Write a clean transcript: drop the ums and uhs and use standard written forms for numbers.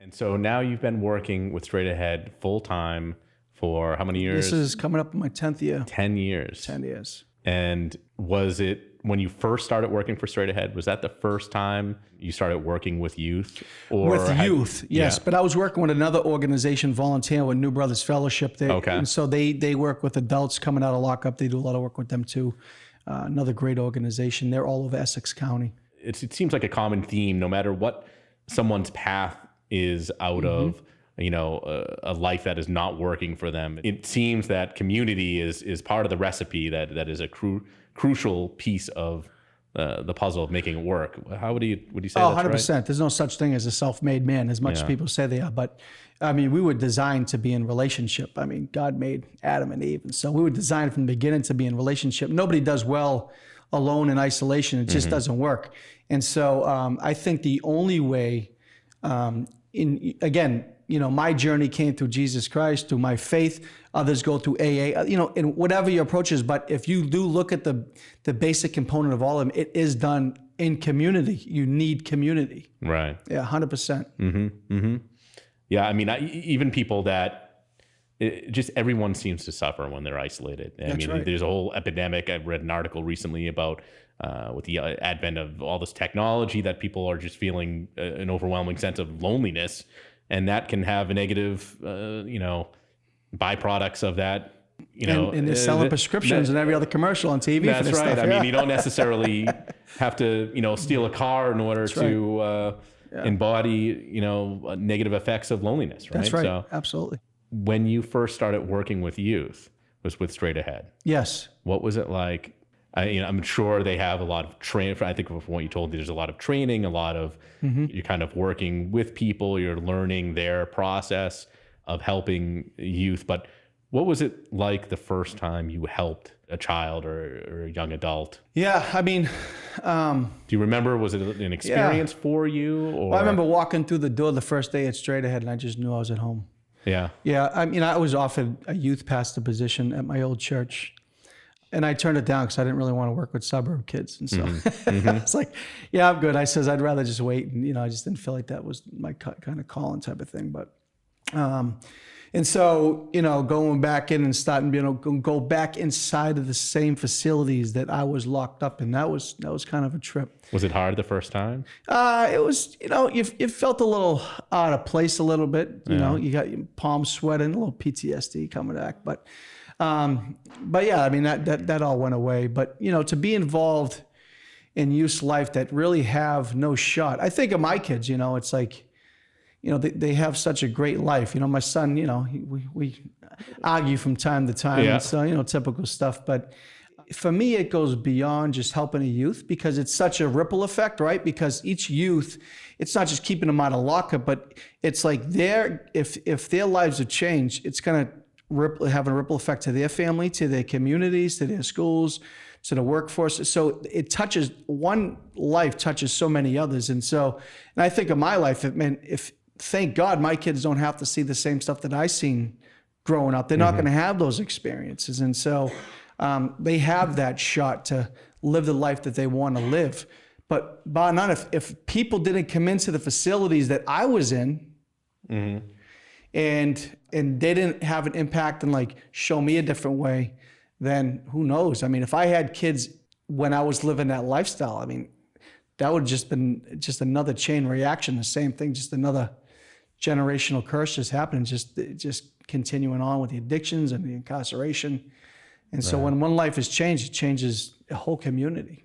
And so now you've been working with Straight Ahead full time for how many years? This is coming up in my 10th year. 10 years. 10 years. And was it when you first started working for Straight Ahead, was that the first time you started working with youth? Or with youth, yes. Yeah. But I was working with another organization, volunteer with New Brothers Fellowship. Okay. And so they work with adults coming out of lockup. They do a lot of work with them too. Another great organization. They're all over Essex County. It seems like a common theme, no matter what someone's path is out of, a life that is not working for them. It seems that community is part of the recipe that is a crucial piece of the puzzle of making it work. How would you say that's 100%. Right? There's no such thing as a self-made man, as much as people say they are. But I mean, we were designed to be in relationship. I mean, God made Adam and Eve. And so we were designed from the beginning to be in relationship. Nobody does well alone in isolation. It just doesn't work. And so I think the only way, my journey came through Jesus Christ, through my faith. Others go through AA, and whatever your approach is. But if you do look at the basic component of all of them, it is done in community. You need community. Right. Yeah, 100%. Yeah, I mean, even people that just everyone seems to suffer when they're isolated. Right. There's a whole epidemic. I read an article recently about with the advent of all this technology that people are just feeling an overwhelming sense of loneliness. And that can have a negative, byproducts of that. And they're selling prescriptions and every other commercial on TV. That's for this right. stuff. I mean, you don't necessarily have to, steal a car in order to embody, negative effects of loneliness. Right. That's right. So absolutely. When you first started working with youth, was with Straight Ahead. Yes. What was it like? I'm sure they have a lot of training. I think from what you told me, there's a lot of training, a lot of you're kind of working with people, you're learning their process of helping youth. But what was it like the first time you helped a child or a young adult? Yeah, I mean, do you remember? Was it an experience for you? Or? Well, I remember walking through the door the first day at Straight Ahead, and I just knew I was at home. Yeah. Yeah, I mean, I was offered a youth pastor position at my old church. And I turned it down because I didn't really want to work with suburb kids. And so I was like, yeah, I'm good. I says, I'd rather just wait. And, I just didn't feel like that was my kind of calling type of thing. But, and so, going back in and starting, go back inside of the same facilities that I was locked up in, that was kind of a trip. Was it hard the first time? It was, you felt a little out of place a little bit. You got your palms sweating, a little PTSD coming back. But yeah, I mean, that all went away. But, to be involved in youth life that really have no shot. I think of my kids, it's like, they have such a great life. My son, we argue from time to time. Yeah. And so, typical stuff. But for me, it goes beyond just helping a youth because it's such a ripple effect, right? Because each youth, it's not just keeping them out of lockup, but it's like if their lives are changed, it's going to have a ripple effect to their family, to their communities, to their schools, to the workforce. So it touches, one life touches so many others. And I think of my life, thank God my kids don't have to see the same stuff that I seen growing up. They're not going to have those experiences. And so they have that shot to live the life that they want to live. But bar none, if people didn't come into the facilities that I was in, and they didn't have an impact and show me a different way, then who knows? I mean, if I had kids when I was living that lifestyle, I mean, that would have just been another chain reaction, the same thing, just another generational curse just happening, just continuing on with the addictions and the incarceration. And so when one life is changed, it changes a whole community.